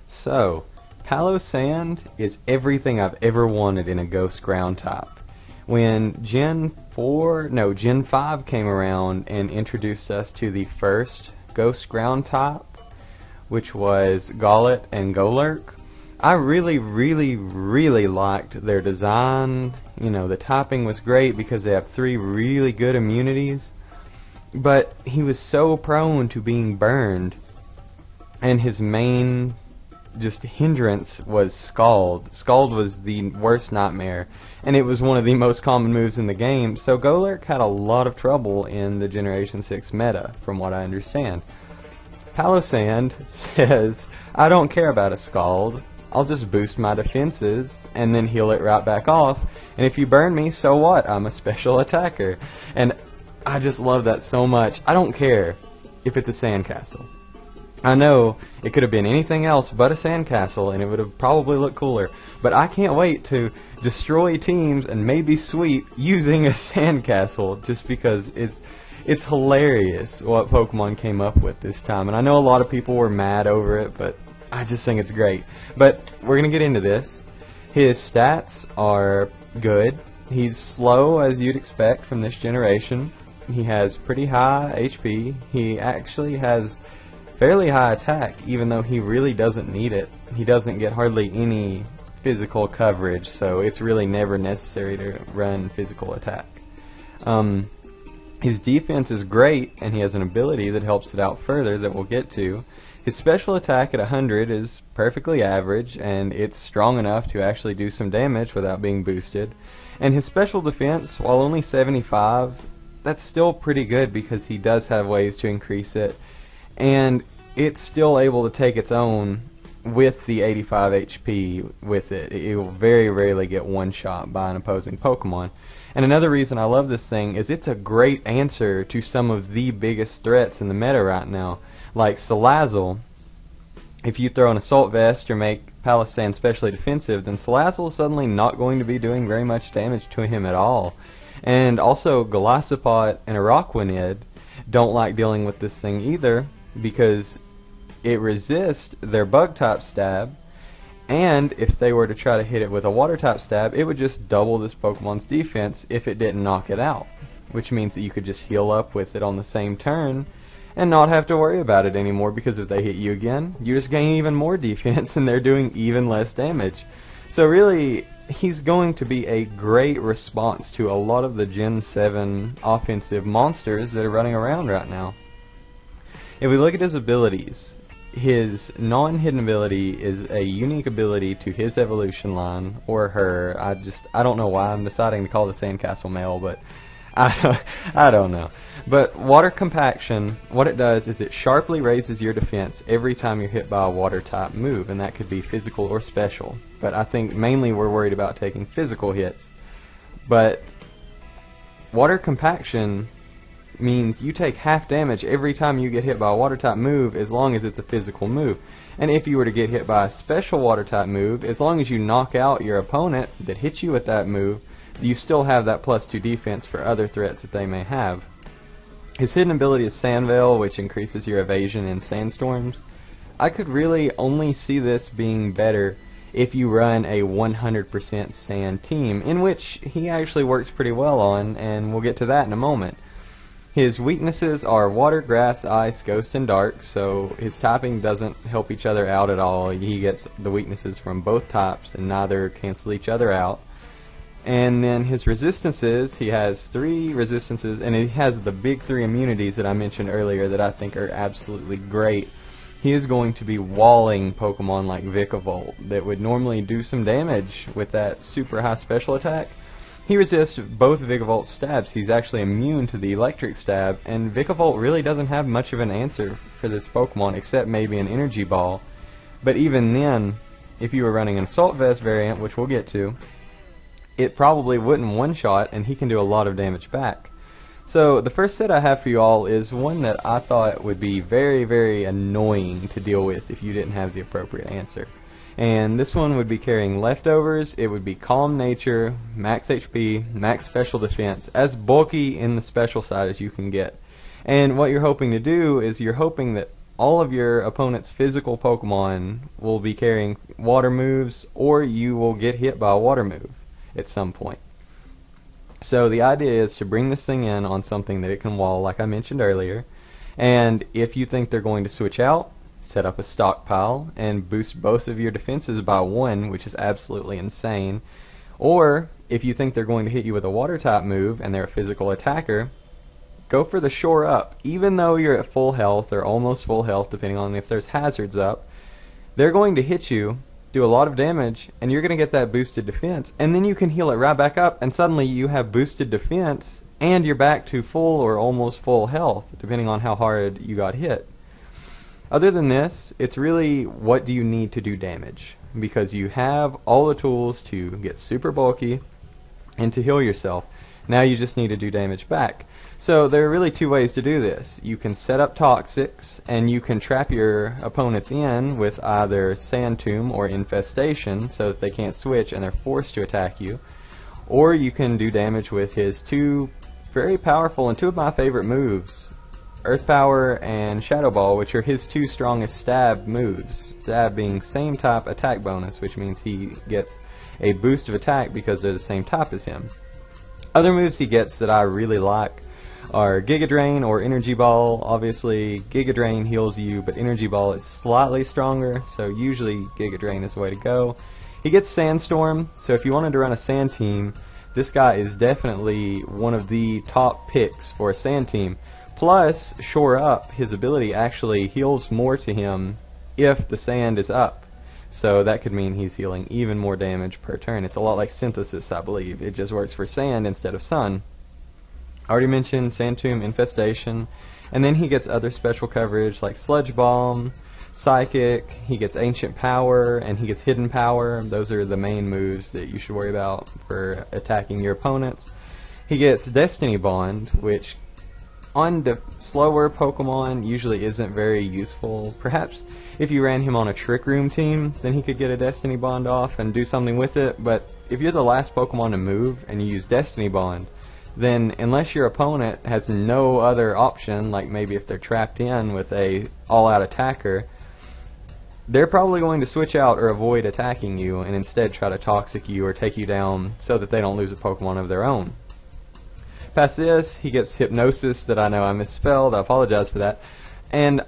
So, Palossand is everything I've ever wanted in a Ghost ground type. When Gen 5 came around and introduced us to the first Ghost ground type, which was Golett and Golurk, I really, really, really liked their design. You know, the typing was great because they have 3 really good immunities, but he was so prone to being burned, and his main just hindrance was Scald. Scald was the worst nightmare, and it was one of the most common moves in the game, so Golurk had a lot of trouble in the Generation 6 meta, from what I understand. Palossand says, I don't care about a Scald, I'll just boost my defenses, and then heal it right back off, and if you burn me, so what? I'm a special attacker. And I just love that so much. I don't care if it's a sandcastle. I know it could have been anything else but a sandcastle, and it would have probably looked cooler. But I can't wait to destroy teams and maybe sweep using a sandcastle, just because it's hilarious what Pokemon came up with this time. And I know a lot of people were mad over it, but I just think it's great. But we're going to get into this. His stats are good. He's slow, as you'd expect from this generation. He has pretty high HP. He actually has fairly high attack, even though he really doesn't need it. He doesn't get hardly any physical coverage, so it's really never necessary to run physical attack. His defense is great, and he has an ability that helps it out further that we'll get to. His special attack at 100 is perfectly average, and it's strong enough to actually do some damage without being boosted. And his special defense, while only 75, that's still pretty good because he does have ways to increase it. And it's still able to take its own with the 85 HP with it. It will very rarely get one-shot by an opposing Pokemon. And another reason I love this thing is it's a great answer to some of the biggest threats in the meta right now. Like Salazzle, if you throw an Assault Vest or make Palossand specially defensive, then Salazzle is suddenly not going to be doing very much damage to him at all. And also Golisopod and Araquanid don't like dealing with this thing either, because it resists their Bug-type stab, and if they were to try to hit it with a Water-type stab, it would just double this Pokemon's defense if it didn't knock it out, which means that you could just heal up with it on the same turn and not have to worry about it anymore, because if they hit you again, you just gain even more defense and they're doing even less damage. So really, he's going to be a great response to a lot of the Gen 7 offensive monsters that are running around right now. If we look at his abilities, his non-hidden ability is a unique ability to his evolution line, or her. I don't know why I'm deciding to call the Sandcastle male, but I don't know. But Water Compaction, what it does is it sharply raises your defense every time you're hit by a Water-type move, and that could be physical or special. But I think mainly we're worried about taking physical hits. But Water Compaction means you take half damage every time you get hit by a Water-type move, as long as it's a physical move. And if you were to get hit by a special Water-type move, as long as you knock out your opponent that hits you with that move, you still have that +2 defense for other threats that they may have. His hidden ability is Sand Veil, which increases your evasion in sandstorms. I could really only see this being better if you run a 100% sand team, in which he actually works pretty well on, and we'll get to that in a moment. His weaknesses are Water, Grass, Ice, Ghost, and Dark, so his typing doesn't help each other out at all. He gets the weaknesses from both types, and neither cancel each other out. And then his resistances, he has 3 resistances, and he has the big 3 immunities that I mentioned earlier that I think are absolutely great. He is going to be walling Pokemon like Vikavolt that would normally do some damage with that super high special attack. He resists both Vikavolt stabs. He's actually immune to the electric stab, and Vikavolt really doesn't have much of an answer for this Pokemon except maybe an Energy Ball. But even then, if you were running an Assault Vest variant, which we'll get to, it probably wouldn't one-shot, and he can do a lot of damage back. So the first set I have for you all is one that I thought would be very, very annoying to deal with if you didn't have the appropriate answer. And this one would be carrying leftovers. It would be calm nature, max HP, max special defense, as bulky in the special side as you can get. And what you're hoping to do is you're hoping that all of your opponent's physical Pokemon will be carrying water moves, or you will get hit by a water move at some point. So the idea is to bring this thing in on something that it can wall, like I mentioned earlier. And if you think they're going to switch out, set up a stockpile and boost both of your defenses by 1, which is absolutely insane. Or if you think they're going to hit you with a water type move and they're a physical attacker, go for the shore up. Even though you're at full health or almost full health, depending on if there's hazards up, they're going to hit you, do a lot of damage, and you're going to get that boosted defense, and then you can heal it right back up, and suddenly you have boosted defense and you're back to full or almost full health, depending on how hard you got hit. Other than this, it's really what do you need to do damage, because you have all the tools to get super bulky and to heal yourself. Now you just need to do damage back. So there are really 2 ways to do this. You can set up Toxics, and you can trap your opponents in with either Sand Tomb or Infestation so that they can't switch and they're forced to attack you. Or you can do damage with his 2 very powerful and 2 of my favorite moves, Earth Power and Shadow Ball, which are his 2 strongest stab moves. Stab being same type attack bonus, which means he gets a boost of attack because they're the same type as him. Other moves he gets that I really like are Giga Drain or Energy Ball. Obviously, Giga Drain heals you, but Energy Ball is slightly stronger, so usually Giga Drain is the way to go. He gets Sandstorm, so if you wanted to run a sand team, this guy is definitely one of the top picks for a sand team. Plus, Shore Up, his ability actually heals more to him if the sand is up. So that could mean he's healing even more damage per turn. It's a lot like Synthesis, I believe. It just works for sand instead of sun. I already mentioned Sand Tomb, Infestation, and then he gets other special coverage like Sludge Bomb, Psychic, he gets Ancient Power, and he gets Hidden Power. Those are the main moves that you should worry about for attacking your opponents. He gets Destiny Bond, which on the slower Pokemon usually isn't very useful. Perhaps if you ran him on a Trick Room team, then he could get a Destiny Bond off and do something with it, but if you're the last Pokemon to move and you use Destiny Bond, then unless your opponent has no other option, like maybe if they're trapped in with a all-out attacker, they're probably going to switch out or avoid attacking you and instead try to Toxic you or take you down so that they don't lose a Pokemon of their own. Past this, he gets Hypnosis that I know I misspelled. I apologize for that. And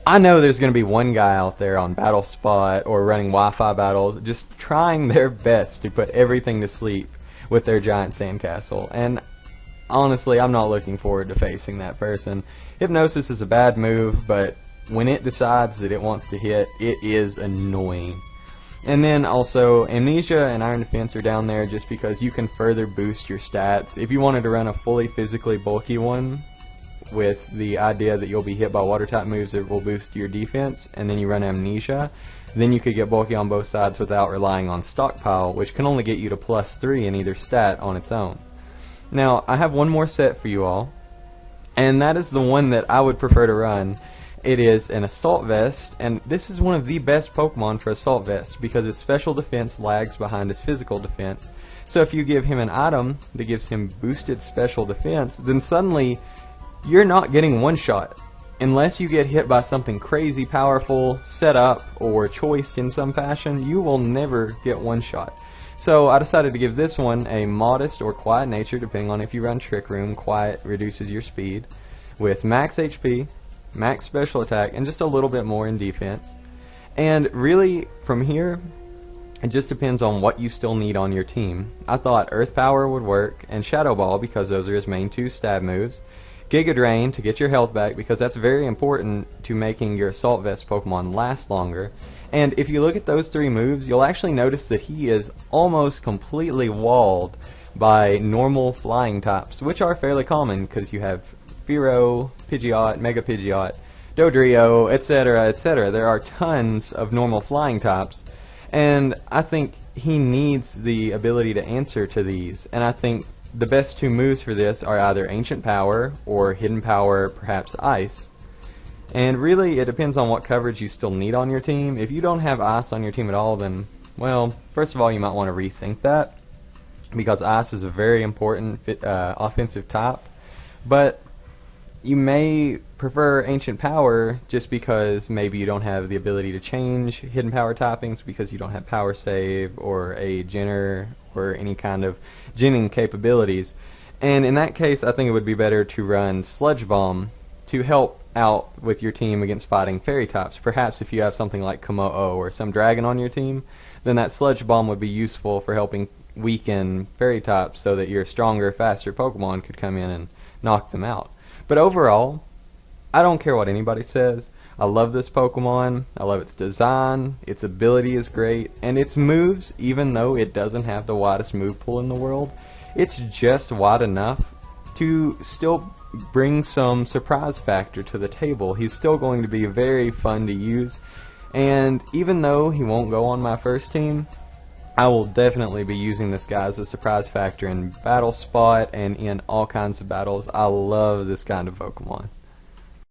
I know there's going to be one guy out there on Battle Spot or running Wi-Fi battles just trying their best to put everything to sleep with their giant sandcastle, and honestly I'm not looking forward to facing that person. Hypnosis is a bad move, but when it decides that it wants to hit, it is annoying. And then also Amnesia and Iron Defense are down there just because you can further boost your stats. If you wanted to run a fully physically bulky one with the idea that you'll be hit by water type moves that will boost your defense, and then you run Amnesia, then you could get bulky on both sides without relying on Stockpile, which can only get you to +3 in either stat on its own. Now, I have one more set for you all, and that is the one that I would prefer to run. It is an Assault Vest, and this is one of the best Pokemon for Assault Vest because his special defense lags behind his physical defense. So if you give him an item that gives him boosted special defense, then suddenly you're not getting one-shot. Unless you get hit by something crazy powerful, set up, or choiced in some fashion, you will never get one shot. So I decided to give this one a modest or quiet nature, depending on if you run Trick Room. Quiet reduces your speed, with max HP, max special attack, and just a little bit more in defense. And really, from here, it just depends on what you still need on your team. I thought Earth Power would work, and Shadow Ball, because those are his main 2 stab moves. Giga Drain to get your health back, because that's very important to making your Assault Vest Pokemon last longer. And if you look at those 3 moves, you'll actually notice that he is almost completely walled by normal flying types, which are fairly common because you have Fearow, Pidgeot, Mega Pidgeot, Dodrio, etc., etc. There are tons of normal flying types, and I think he needs the ability to answer to these, and I think the best 2 moves for this are either Ancient Power or Hidden Power, perhaps Ice. And really, it depends on what coverage you still need on your team. If you don't have ice on your team at all, then, well, first of all, you might want to rethink that, because ice is a very important offensive type. But you may prefer Ancient Power just because maybe you don't have the ability to change hidden power typings because you don't have Power Save or a Jenner or any kind of Jenning capabilities. And in that case, I think it would be better to run Sludge Bomb to help out with your team against fighting fairy types. Perhaps if you have something like Komodo or some dragon on your team, then that Sludge Bomb would be useful for helping weaken fairy types so that your stronger, faster Pokemon could come in and knock them out. But overall, I don't care what anybody says. I love this Pokemon. I love its design. Its ability is great. And its moves, even though it doesn't have the widest move pool in the world, it's just wide enough to still bring some surprise factor to the table. He's still going to be very fun to use. And even though he won't go on my first team, I will definitely be using this guy as a surprise factor in Battle Spot and in all kinds of battles. I love this kind of Pokemon.